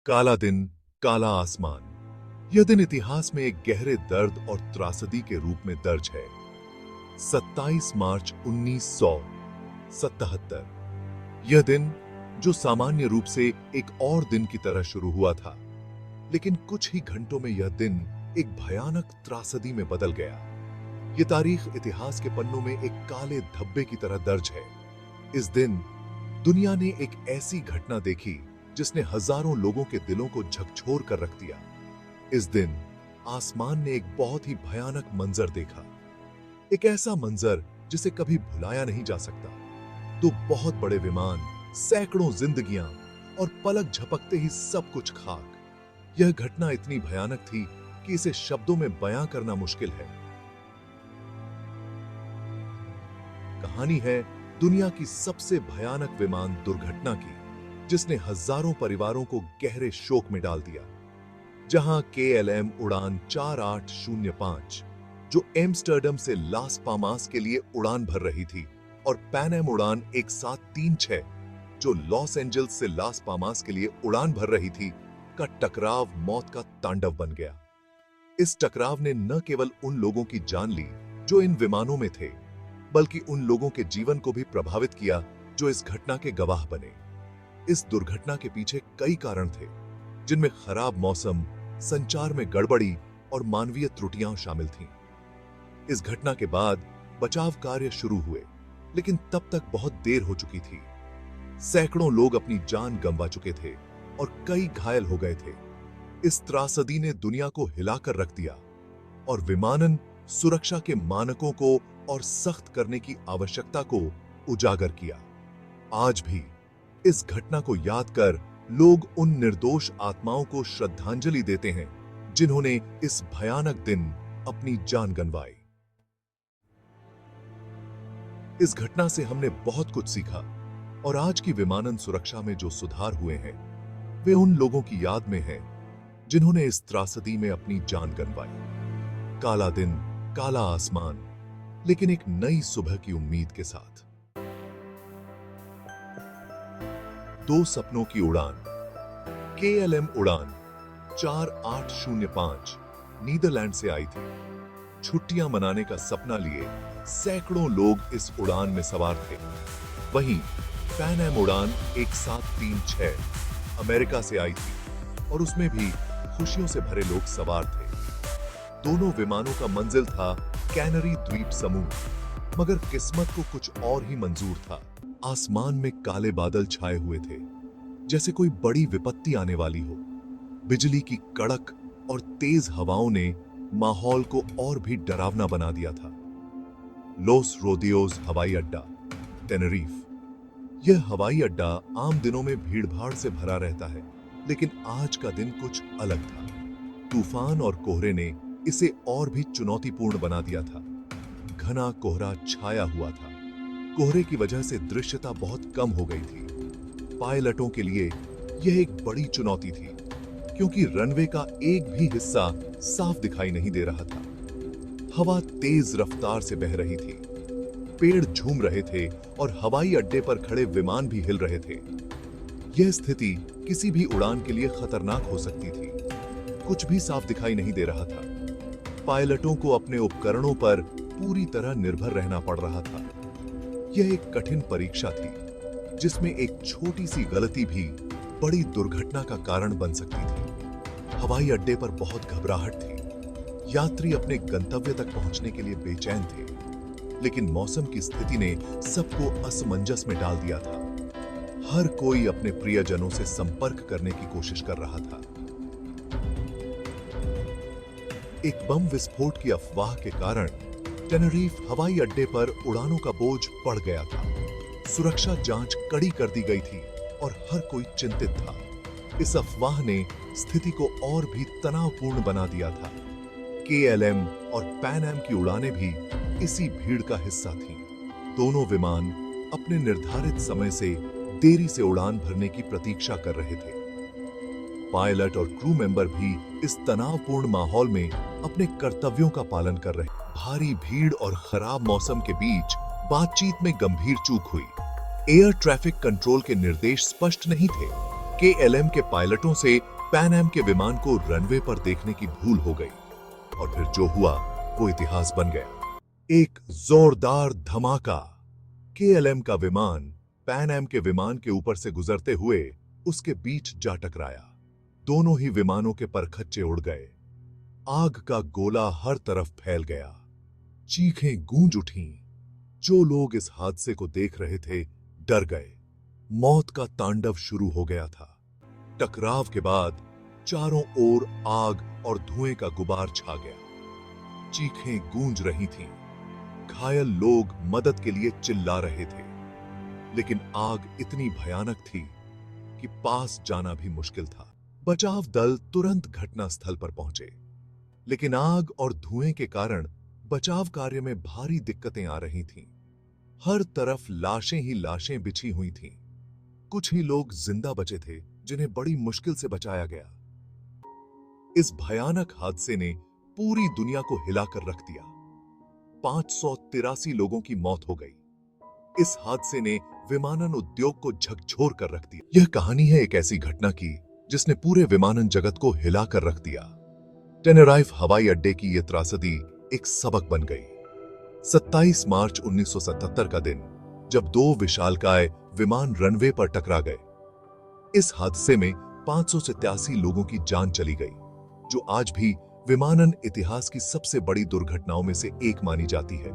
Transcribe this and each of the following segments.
काला दिन, काला आसमान। यह दिन इतिहास में एक गहरे दर्द और त्रासदी के रूप में दर्ज है। 27 मार्च 1977। यह दिन, जो सामान्य रूप से एक और दिन की तरह शुरू हुआ था, लेकिन कुछ ही घंटों में यह दिन एक भयानक त्रासदी में बदल गया। यह तारीख इतिहास के पन्नों में एक काले धब्बे की तरह दर्ज है। इस दिन दुनिया ने एक ऐसी घटना देखी जिसने हजारों लोगों के दिलों को झकझोर कर रख दिया। इस दिन आसमान ने एक बहुत ही भयानक मंजर देखा, एक ऐसा मंजर जिसे कभी भुलाया नहीं जा सकता। दो बहुत बड़े विमान, सैकड़ों जिंदगियां और पलक झपकते ही सब कुछ खाक। यह घटना इतनी भयानक थी कि इसे शब्दों में बयां करना मुश्किल है। कहानी है दुनिया की सबसे भयानक विमान दुर्घटना की, जिसने हजारों परिवारों को गहरे शोक में डाल दिया। जहां KLM उड़ान 4805, जो एम्स्टर्डम से लास पामास के लिए उड़ान भर रही थी, और पैन एम उड़ान 1736, जो लॉस एंजल्स से लास पामास के लिए उड़ान भर रही थी, का टकराव मौत का तांडव बन गया। इस टकराव ने न केवल उन लोगों की जान ली जो इन विमानों में थे, बल्कि उन लोगों के जीवन को भी प्रभावित किया जो इस घटना के गवाह बने। इस दुर्घटना के पीछे कई कारण थे, जिनमें खराब मौसम, संचार में गड़बड़ी और मानवीय त्रुटियां शामिल थीं। इस घटना के बाद बचाव कार्य शुरू हुए, लेकिन तब तक बहुत देर हो चुकी थी। सैकड़ों लोग अपनी जान गंवा चुके थे और कई घायल हो गए थे। इस त्रासदी ने दुनिया को हिलाकर रख दिया और विमानन सुरक्षा के मानकों को और सख्त करने की आवश्यकता को उजागर किया। आज भी इस घटना को याद कर लोग उन निर्दोष आत्माओं को श्रद्धांजलि देते हैं जिन्होंने इस भयानक दिन अपनी जान गंवाई। इस घटना से हमने बहुत कुछ सीखा, और आज की विमानन सुरक्षा में जो सुधार हुए हैं, वे उन लोगों की याद में हैं जिन्होंने इस त्रासदी में अपनी जान गंवाई। काला दिन, काला आसमान, लेकिन एक नई सुबह की उम्मीद के साथ। दो सपनों की उड़ान। KLM उड़ान 4805 नीदरलैंड से आई थी। छुट्टियां मनाने का सपना लिए सैकड़ों लोग इस उड़ान में सवार थे। वहीं पैन एम उड़ान 1736 अमेरिका से आई थी, और उसमें भी खुशियों से भरे लोग सवार थे। दोनों विमानों का मंजिल था कैनरी द्वीप समूह, मगर किस्मत को कुछ और ही मंजूर था। आसमान में काले बादल छाए हुए थे, जैसे कोई बड़ी विपत्ति आने वाली हो। बिजली की कड़क और तेज हवाओं ने माहौल को और भी डरावना बना दिया था। लोस रोदियोस हवाई अड्डा, टेनरीफ। यह हवाई अड्डा आम दिनों में भीड़भाड़ से भरा रहता है, लेकिन आज का दिन कुछ अलग था। तूफान और कोहरे ने इसे और भी चुनौतीपूर्ण बना दिया था। घना कोहरा छाया हुआ था। कोहरे की वजह से दृश्यता बहुत कम हो गई थी। पायलटों के लिए यह एक बड़ी चुनौती थी, क्योंकि रनवे का एक भी हिस्सा साफ दिखाई नहीं दे रहा था। हवा तेज रफ्तार से बह रही थी, पेड़ झूम रहे थे और हवाई अड्डे पर खड़े विमान भी हिल रहे थे। यह स्थिति किसी भी उड़ान के लिए खतरनाक हो सकती थी। कुछ भी साफ दिखाई नहीं दे रहा था। पायलटों को अपने उपकरणों पर पूरी तरह निर्भर रहना पड़ रहा था। यह एक कठिन परीक्षा थी, जिसमें एक छोटी सी गलती भी बड़ी दुर्घटना का कारण बन सकती थी। हवाई अड्डे पर बहुत घबराहट थी। यात्री अपने गंतव्य तक पहुंचने के लिए बेचैन थे, लेकिन मौसम की स्थिति ने सबको असमंजस में डाल दिया था। हर कोई अपने प्रियजनों से संपर्क करने की कोशिश कर रहा था। एक बम विस्फोट की अफवाह के कारण टेनरीफ हवाई अड्डे पर उड़ानों का बोझ बढ़ गया था। सुरक्षा जांच कड़ी कर दी गई थी और हर कोई चिंतित था। इस अफवाह ने स्थिति को और भी तनावपूर्ण बना दिया था। KLM और पैन एम की उड़ानें भी इसी भीड़ का हिस्सा थीं। दोनों विमान अपने निर्धारित समय से देरी से उड़ान भरने की प्रतीक्षा कर रहे थे। पायलट और क्रू मेंबर भी इस तनावपूर्ण माहौल में अपने कर्तव्यों का पालन कर रहे। भारी भीड़ और खराब मौसम के बीच बातचीत में गंभीर चूक हुई। एयर ट्रैफिक कंट्रोल के निर्देश स्पष्ट नहीं थे। KLM के पायलटों से पैन एम के विमान को रनवे पर देखने की भूल हो गई और फिर जो हुआ वो इतिहास बन गया। एक जोरदार धमाका। केएलएम का विमान पैन एम के विमान के ऊपर से गुजरते हुए उसके बीच जा टकराया। दोनों ही विमानों के परखच्चे उड़ गए। आग का गोला हर तरफ फैल गया। चीखें गूंज उठीं। जो लोग इस हादसे को देख रहे थे डर गए। मौत का तांडव शुरू हो गया था। टकराव के बाद चारों ओर आग और धुएं का गुबार छा गया। चीखें गूंज रही थीं। घायल लोग मदद के लिए चिल्ला रहे थे, लेकिन आग इतनी भयानक थी कि पास जाना भी मुश्किल था। बचाव दल तुरंत घटनास्थल पर पहुंचे, लेकिन आग और धुएं के कारण बचाव कार्य में भारी दिक्कतें आ रही थीं। हर तरफ लाशें ही लाशें बिछी हुई थीं। कुछ ही लोग जिंदा बचे थे जिन्हें बड़ी मुश्किल से बचाया गया। इस भयानक हादसे ने पूरी दुनिया को हिलाकर रख दिया। 583 लोगों की मौत हो गई। इस हादसे ने विमानन उद्योग को झकझोर कर रख दिया। यह कहानी है एक ऐसी घटना की जिसने पूरे विमानन जगत को हिलाकर रख दिया। टेनेराइफ हवाई अड्डे की यह त्रासदी एक सबक बन गई। 27 मार्च 1977 का दिन, जब दो विशालकाय विमान रनवे पर टकरा गए। इस हादसे में 587 लोगों की जान चली गई, जो आज भी विमानन इतिहास की सबसे बड़ी दुर्घटनाओं में से एक मानी जाती है।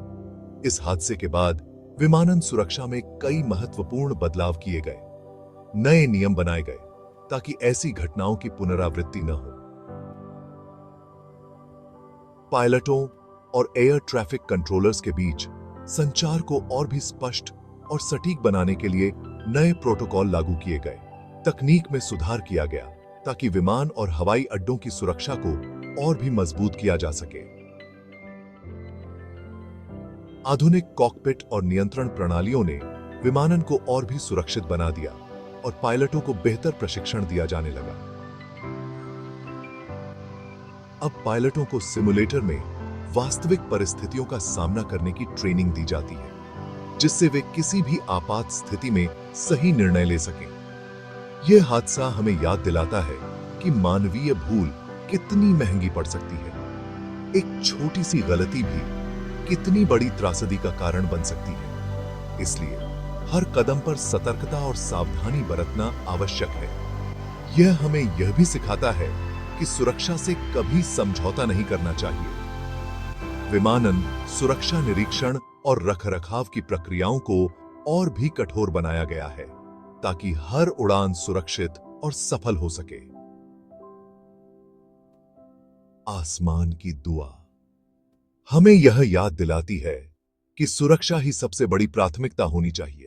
इस हादसे के बाद विमानन सुरक्षा में कई महत्वपूर्ण बदलाव किए गए। नए नियम बनाए गए ताकि ऐसी घटनाओं की पुनरावृत्ति न हो। पायलटों और एयर ट्रैफिक कंट्रोलर्स के बीच संचार को और भी स्पष्ट और सटीक बनाने के लिए नए प्रोटोकॉल लागू किए गए। तकनीक में सुधार किया गया ताकि विमान और हवाई अड्डों की सुरक्षा को और भी मजबूत किया जा सके। आधुनिक कॉकपिट और नियंत्रण प्रणालियों ने विमानन को और भी सुरक्षित बना दिया और पायलटों को बेहतर प्रशिक्षण दिया जाने लगा। अब पायलटों को सिमुलेटर में वास्तविक परिस्थितियों का सामना करने की ट्रेनिंग दी जाती है, जिससे वे किसी भी आपात स्थिति में सही निर्णय ले सकें। यह हादसा हमें याद दिलाता है कि मानवीय भूल कितनी महंगी पड़ सकती है। एक छोटी सी गलती भी कितनी बड़ी त्रासदी का कारण बन सकती है। इसलिए हर कदम पर सतर्कता और सावधानी बरतना आवश्यक है। यह हमें यह भी सिखाता है कि सुरक्षा से कभी समझौता नहीं करना चाहिए। विमानन, सुरक्षा निरीक्षण और रखरखाव की प्रक्रियाओं को और भी कठोर बनाया गया है ताकि हर उड़ान सुरक्षित और सफल हो सके। आसमान की दुआ हमें यह याद दिलाती है कि सुरक्षा ही सबसे बड़ी प्राथमिकता होनी चाहिए।